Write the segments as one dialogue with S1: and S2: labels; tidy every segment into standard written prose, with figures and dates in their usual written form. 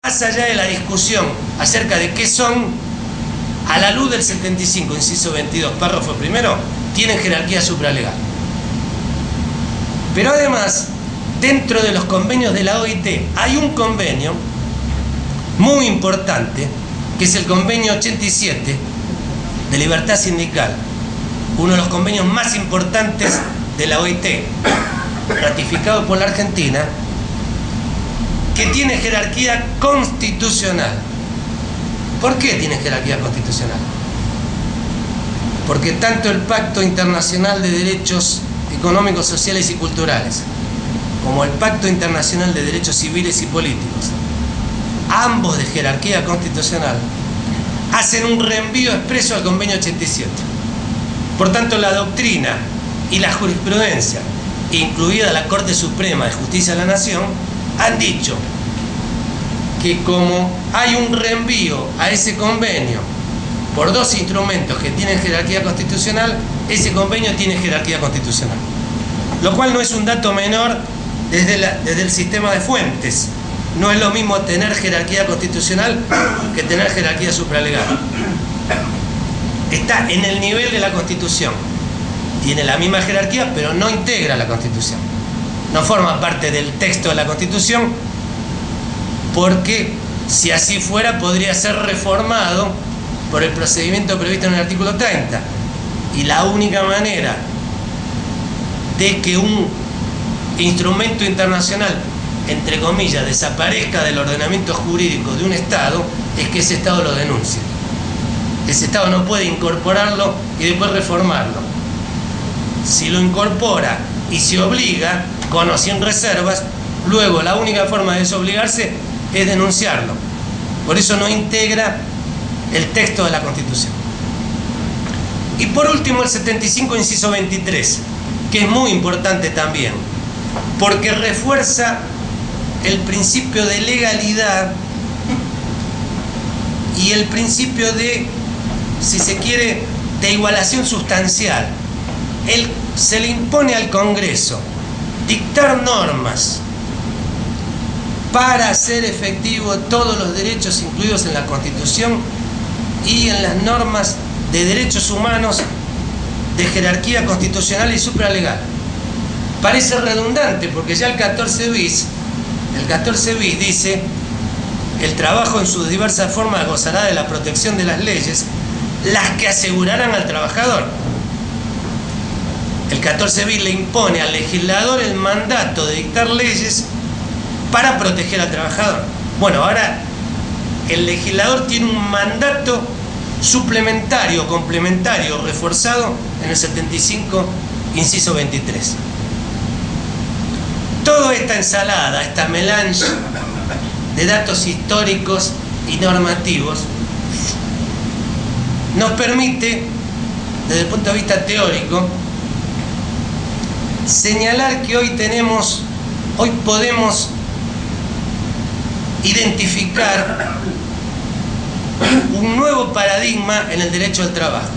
S1: Más allá de la discusión acerca de qué son, a la luz del 75, inciso 22, párrafo primero, tienen jerarquía supralegal. Pero además, dentro de los convenios de la OIT, hay un convenio muy importante, que es el convenio 87 de libertad sindical, uno de los convenios más importantes de la OIT, ratificado por la Argentina, que tiene jerarquía constitucional. ¿Por qué tiene jerarquía constitucional? Porque tanto el Pacto Internacional de Derechos Económicos, Sociales y Culturales, como el Pacto Internacional de Derechos Civiles y Políticos, ambos de jerarquía constitucional, hacen un reenvío expreso al convenio 87. Por tanto, la doctrina y la jurisprudencia, incluida la Corte Suprema de Justicia de la Nación, han dicho que como hay un reenvío a ese convenio por dos instrumentos que tienen jerarquía constitucional, ese convenio tiene jerarquía constitucional. Lo cual no es un dato menor desde el sistema de fuentes. No es lo mismo tener jerarquía constitucional que tener jerarquía supralegal. Está en el nivel de la Constitución. Tiene la misma jerarquía, pero no integra la Constitución. No forma parte del texto de la Constitución, porque si así fuera podría ser reformado por el procedimiento previsto en el artículo 30. Y la única manera de que un instrumento internacional, entre comillas, desaparezca del ordenamiento jurídico de un Estado es que ese Estado lo denuncie. Ese Estado no puede incorporarlo y después reformarlo. Si lo incorpora y se obliga, con o sin reservas, luego la única forma de desobligarse es denunciarlo. Por eso no integra el texto de la Constitución. Y por último, el 75, inciso 23, que es muy importante también, porque refuerza el principio de legalidad y el principio de, si se quiere, de igualación sustancial. Se le impone al Congreso dictar normas para hacer efectivo todos los derechos incluidos en la Constitución y en las normas de derechos humanos de jerarquía constitucional y supralegal. Parece redundante porque ya el 14 bis dice: el trabajo en sus diversas formas gozará de la protección de las leyes, las que asegurarán al trabajador. El 14 bis le impone al legislador el mandato de dictar leyes para proteger al trabajador. Bueno, ahora el legislador tiene un mandato suplementario, complementario, reforzado en el 75, inciso 23. Toda esta ensalada, esta melange de datos históricos y normativos nos permite, desde el punto de vista teórico, señalar que hoy podemos identificar un nuevo paradigma en el derecho al trabajo,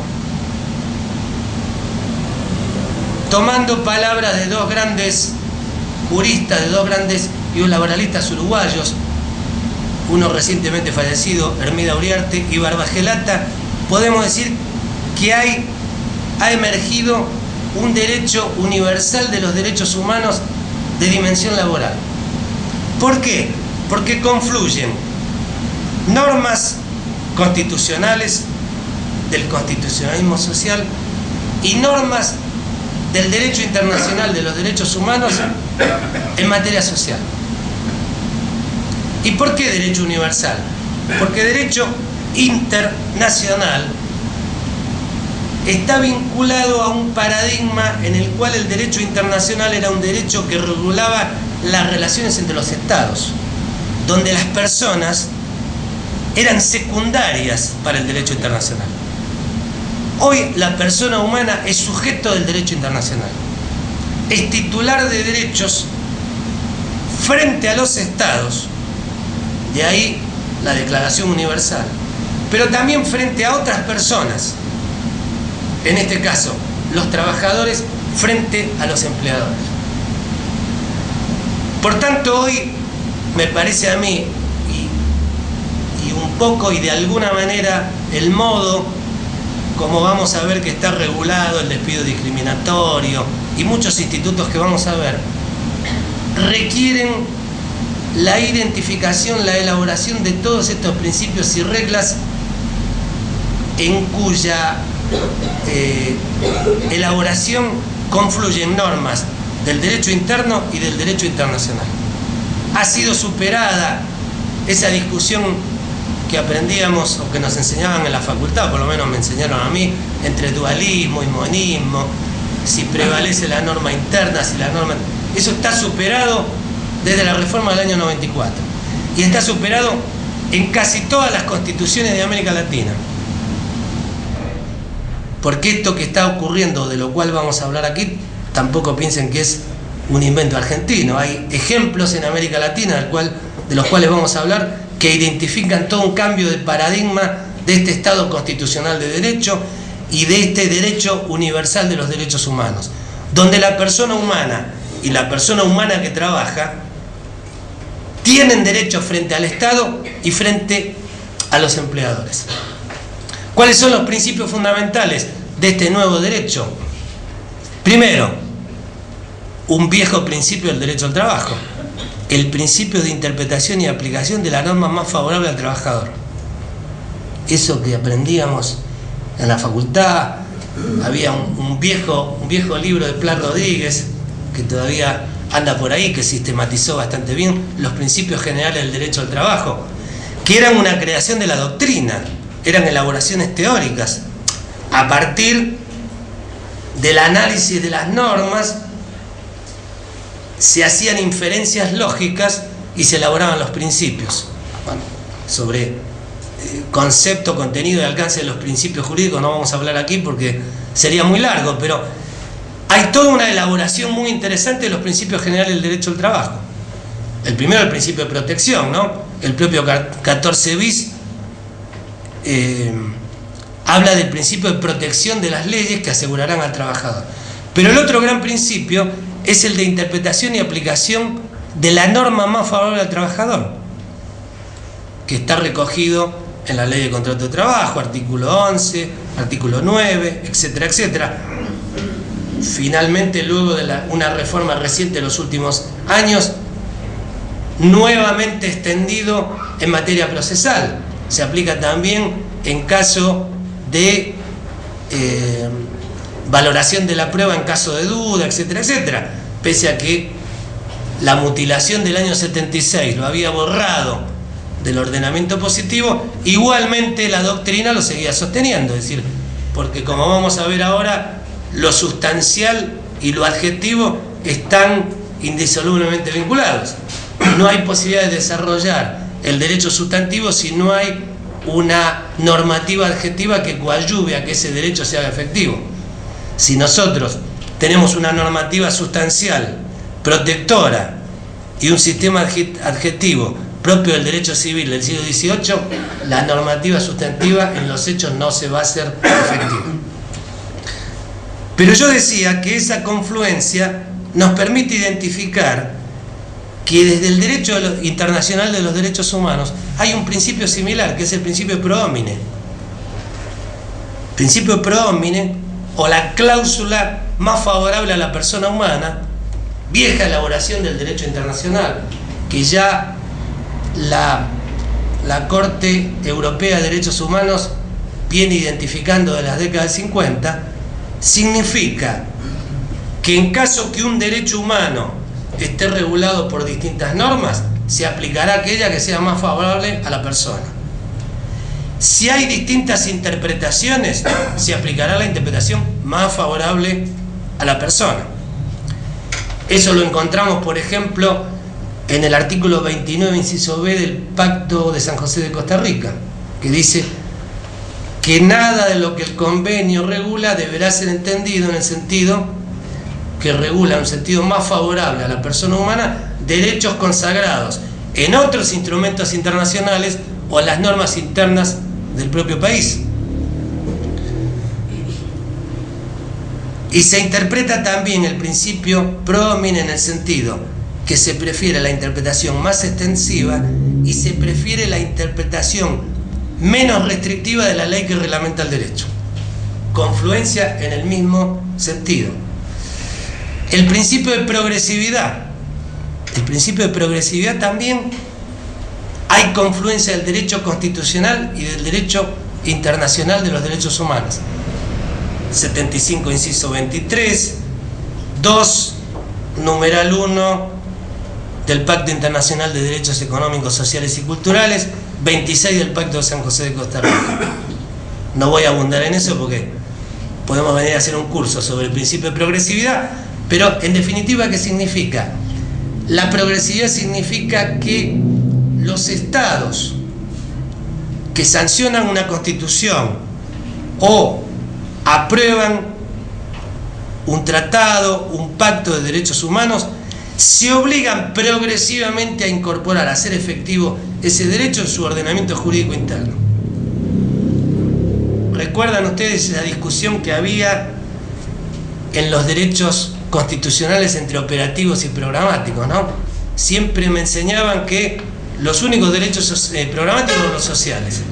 S1: tomando palabras de dos grandes juristas, de dos grandes laboralistas uruguayos, uno recientemente fallecido, Hermida Uriarte, y Barbagelata. Podemos decir que ha emergido un derecho universal de los derechos humanos de dimensión laboral. ¿Por qué? Porque confluyen normas constitucionales del constitucionalismo social y normas del derecho internacional de los derechos humanos en materia social. ¿Y por qué derecho universal? Porque derecho internacional está vinculado a un paradigma en el cual el derecho internacional era un derecho que regulaba las relaciones entre los estados, donde las personas eran secundarias para el derecho internacional. Hoy la persona humana es sujeto del derecho internacional, es titular de derechos frente a los estados, de ahí la Declaración Universal, pero también frente a otras personas, en este caso los trabajadores frente a los empleadores. Por tanto, hoy me parece a mí, y poco y de alguna manera el modo como vamos a ver que está regulado el despido discriminatorio y muchos institutos que vamos a ver, requieren la identificación, la elaboración de todos estos principios y reglas en cuya elaboración confluyen normas del derecho interno y del derecho internacional. Ha sido superada esa discusión que aprendíamos o que nos enseñaban en la facultad, por lo menos me enseñaron a mí, entre dualismo y monismo, si prevalece la norma interna, si la norma... Eso está superado desde la reforma del año 94 y está superado en casi todas las constituciones de América Latina. Porque esto que está ocurriendo, de lo cual vamos a hablar aquí, tampoco piensen que es un invento argentino. Hay ejemplos en América Latina de los cuales vamos a hablar que identifican todo un cambio de paradigma de este Estado constitucional de derecho y de este derecho universal de los derechos humanos, donde la persona humana y la persona humana que trabaja tienen derechos frente al Estado y frente a los empleadores. ¿Cuáles son los principios fundamentales de este nuevo derecho? Primero, un viejo principio del derecho al trabajo, el principio de interpretación y aplicación de la norma más favorable al trabajador. Eso que aprendíamos en la facultad, había un viejo libro de Pla Rodríguez, que todavía anda por ahí, que sistematizó bastante bien los principios generales del derecho al trabajo, que eran una creación de la doctrina, eran elaboraciones teóricas, a partir del análisis de las normas se hacían inferencias lógicas y se elaboraban los principios. Bueno, sobre concepto, contenido y alcance de los principios jurídicos no vamos a hablar aquí porque sería muy largo, pero hay toda una elaboración muy interesante de los principios generales del derecho al trabajo. El primero, el principio de protección, ¿no? El propio 14 bis habla del principio de protección de las leyes que asegurarán al trabajador. Pero el otro gran principio es el de interpretación y aplicación de la norma más favorable al trabajador, que está recogido en la Ley de Contrato de Trabajo, artículo 11, artículo 9, etcétera, etcétera. Finalmente, luego de una reforma reciente de los últimos años, nuevamente extendido en materia procesal. Se aplica también en caso de valoración de la prueba en caso de duda, etcétera, etcétera. Pese a que la mutilación del año 76 lo había borrado del ordenamiento positivo, igualmente la doctrina lo seguía sosteniendo. Es decir, porque como vamos a ver ahora, lo sustancial y lo adjetivo están indisolublemente vinculados. No hay posibilidad de desarrollar el derecho sustantivo si no hay una normativa adjetiva que coadyuve a que ese derecho se haga efectivo. Si nosotros tenemos una normativa sustancial, protectora y un sistema adjetivo propio del derecho civil del siglo XVIII, la normativa sustantiva en los hechos no se va a hacer efectiva. Pero yo decía que esa confluencia nos permite identificar que desde el derecho internacional de los derechos humanos hay un principio similar, que es el principio pro homine. Principio pro homine, o la cláusula más favorable a la persona humana, vieja elaboración del derecho internacional, que ya la Corte Europea de Derechos Humanos viene identificando de las décadas 50, significa que en caso que un derecho humano esté regulado por distintas normas, se aplicará aquella que sea más favorable a la persona. Si hay distintas interpretaciones, se aplicará la interpretación más favorable a la persona. Eso lo encontramos, por ejemplo, en el artículo 29, inciso B del Pacto de San José de Costa Rica, que dice que nada de lo que el convenio regula deberá ser entendido en el sentido que regula, en un sentido más favorable a la persona humana, derechos consagrados en otros instrumentos internacionales o en las normas internas del propio país. Y se interpreta también el principio pro homine en el sentido que se prefiere la interpretación más extensiva y se prefiere la interpretación menos restrictiva de la ley que reglamenta el derecho. Confluencia en el mismo sentido. El principio de progresividad. El principio de progresividad también hay confluencia del derecho constitucional y del derecho internacional de los derechos humanos. 75, inciso 23, 2, numeral 1 del Pacto Internacional de Derechos Económicos, Sociales y Culturales, 26 del Pacto de San José de Costa Rica. No voy a abundar en eso porque podemos venir a hacer un curso sobre el principio de progresividad, pero en definitiva, ¿qué significa? La progresividad significa que los estados que sancionan una constitución o aprueban un tratado, un pacto de derechos humanos, se obligan progresivamente a incorporar, a hacer efectivo ese derecho en su ordenamiento jurídico interno. ¿Recuerdan ustedes esa discusión que había en los derechos constitucionales entre operativos y programáticos, ¿no? Siempre me enseñaban que los únicos derechos programáticos son los sociales.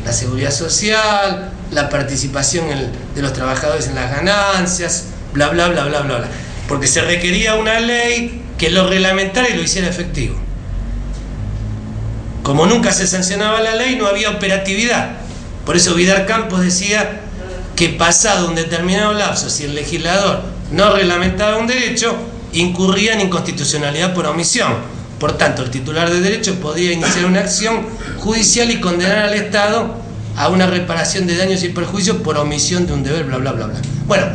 S1: La seguridad social, la participación de los trabajadores en las ganancias, bla, bla, bla, bla, bla, bla. Porque se requería una ley que lo reglamentara y lo hiciera efectivo. Como nunca se sancionaba la ley, no había operatividad. Por eso Vidal Campos decía que pasado un determinado lapso, si el legislador no reglamentaba un derecho, incurría en inconstitucionalidad por omisión. Por tanto, el titular de derecho podía iniciar una acción judicial y condenar al Estado a una reparación de daños y perjuicios por omisión de un deber, bla, bla, bla, bla. Bueno,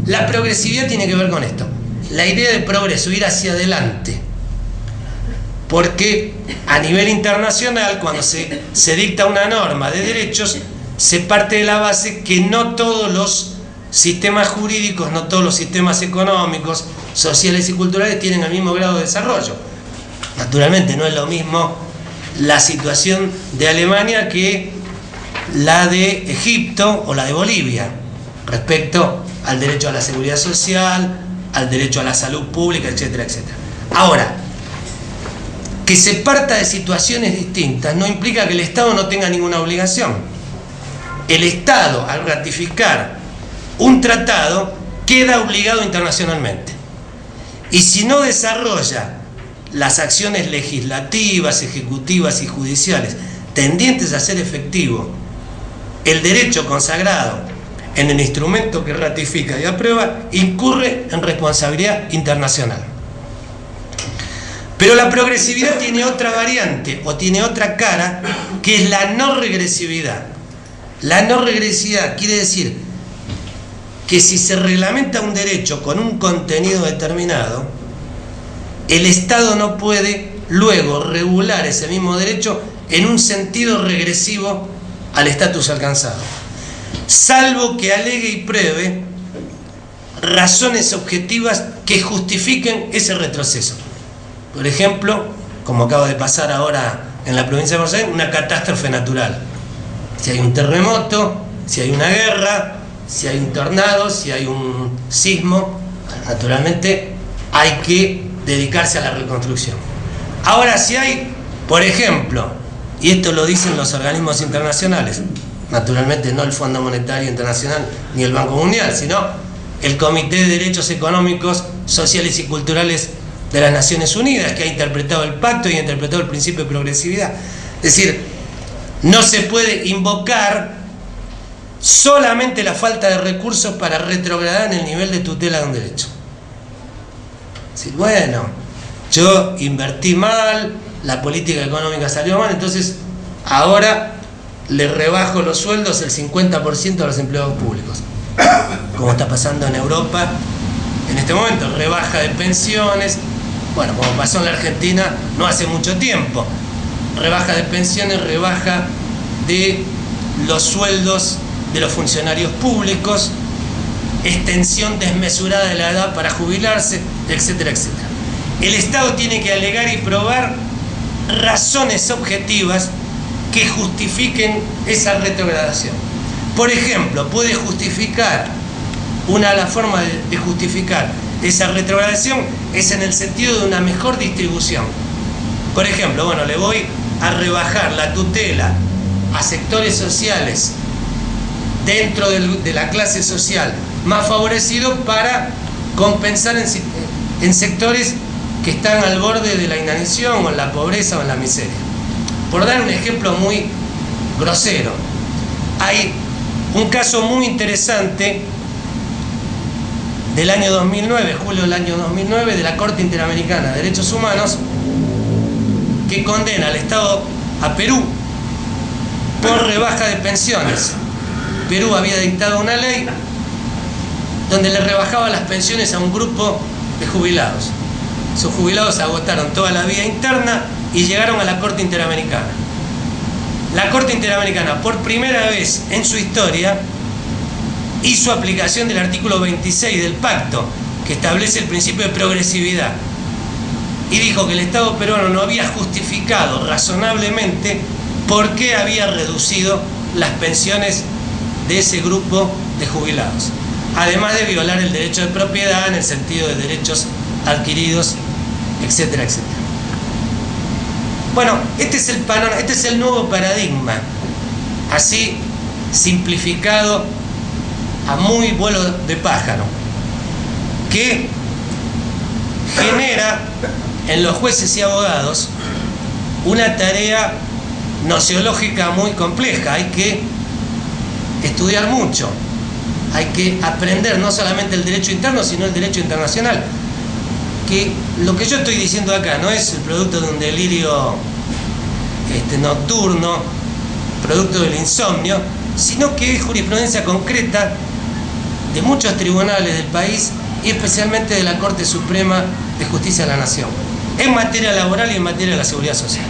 S1: la progresividad tiene que ver con esto. La idea de progreso, ir hacia adelante. Porque a nivel internacional, cuando se dicta una norma de derechos, se parte de la base que no todos los sistemas jurídicos, no todos los sistemas económicos, sociales y culturales tienen el mismo grado de desarrollo. Naturalmente no es lo mismo la situación de Alemania que la de Egipto o la de Bolivia respecto al derecho a la seguridad social, al derecho a la salud pública, etcétera, etcétera. Ahora, que se parta de situaciones distintas no implica que el Estado no tenga ninguna obligación. El Estado, al ratificar un tratado, queda obligado internacionalmente. Y si no desarrolla las acciones legislativas, ejecutivas y judiciales tendientes a hacer efectivo el derecho consagrado en el instrumento que ratifica y aprueba, incurre en responsabilidad internacional. Pero la progresividad tiene otra variante o tiene otra cara, que es la no regresividad. La no regresividad quiere decir que si se reglamenta un derecho con un contenido determinado, el Estado no puede luego regular ese mismo derecho en un sentido regresivo al estatus alcanzado, salvo que alegue y pruebe razones objetivas que justifiquen ese retroceso. Por ejemplo, como acaba de pasar ahora en la provincia de Buenos Aires, una catástrofe natural. Si hay un terremoto, si hay una guerra, si hay un tornado, si hay un sismo, naturalmente hay que dedicarse a la reconstrucción. Ahora, si hay, por ejemplo, y esto lo dicen los organismos internacionales, naturalmente no el Fondo Monetario Internacional ni el Banco Mundial, sino el Comité de Derechos Económicos, Sociales y Culturales de las Naciones Unidas, que ha interpretado el pacto y ha interpretado el principio de progresividad. Es decir, no se puede invocar solamente la falta de recursos para retrogradar en el nivel de tutela de un derecho. Es decir, bueno, yo invertí mal, la política económica salió mal, entonces ahora le rebajo los sueldos el 50% a los empleados públicos, como está pasando en Europa en este momento, rebaja de pensiones, bueno, como pasó en la Argentina no hace mucho tiempo, rebaja de pensiones, rebaja de los sueldos de los funcionarios públicos, extensión desmesurada de la edad para jubilarse, etcétera, etcétera. El Estado tiene que alegar y probar razones objetivas que justifiquen esa retrogradación. Por ejemplo, puede justificar, la forma de justificar esa retrogradación es en el sentido de una mejor distribución. Por ejemplo, bueno, le voy a rebajar la tutela a sectores sociales dentro de la clase social más favorecidos para compensar en sectores que están al borde de la inanición o en la pobreza o en la miseria. Por dar un ejemplo muy grosero, hay un caso muy interesante del año 2009, julio del año 2009, de la Corte Interamericana de Derechos Humanos, que condena al Estado, a Perú, por rebaja de pensiones. Perú había dictado una ley donde le rebajaba las pensiones a un grupo de jubilados. Sus jubilados agotaron toda la vía interna y llegaron a la Corte Interamericana. La Corte Interamericana, por primera vez en su historia, hizo aplicación del artículo 26 del pacto, que establece el principio de progresividad, y dijo que el Estado peruano no había justificado razonablemente por qué había reducido las pensiones de ese grupo de jubilados, además de violar el derecho de propiedad en el sentido de derechos adquiridos, etcétera, etcétera. Bueno, este es el nuevo paradigma, así simplificado a muy vuelo de pájaro, que genera en los jueces y abogados una tarea nociológica muy compleja. Hay que estudiar mucho, hay que aprender no solamente el derecho interno, sino el derecho internacional. Que lo que yo estoy diciendo acá no es el producto de un delirio nocturno, producto del insomnio, sino que es jurisprudencia concreta de muchos tribunales del país y especialmente de la Corte Suprema de Justicia de la Nación, en materia laboral y en materia de la seguridad social.